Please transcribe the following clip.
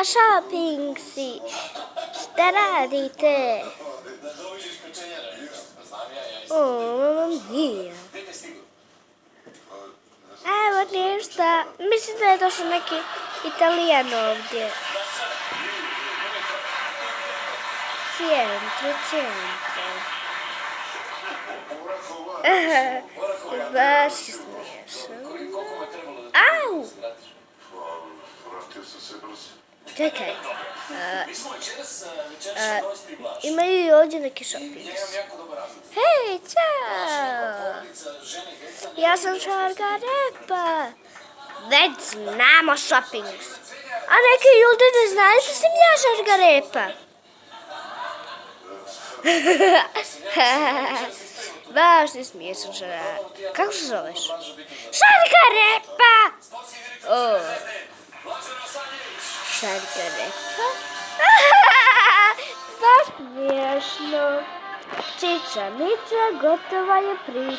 shopping si. Šta radite? O, mamma mia. Evo ništa. Mislim da je došao neki Italijan ovdje. Centro. Baš je smiješan. Au! Čekaj. Imaju i ovdje neki shoppings. Hej, čao! Ja sam Šargarepa. Već znamo shoppings. A neki ljudi ne znaju da sam ja Šargarepa. Baš ti smiješan, Šargarepa. Kako se zoveš? Šargarepa! O. Šargarepa? Baš smiješno. Čiča, miča, gotova je priča.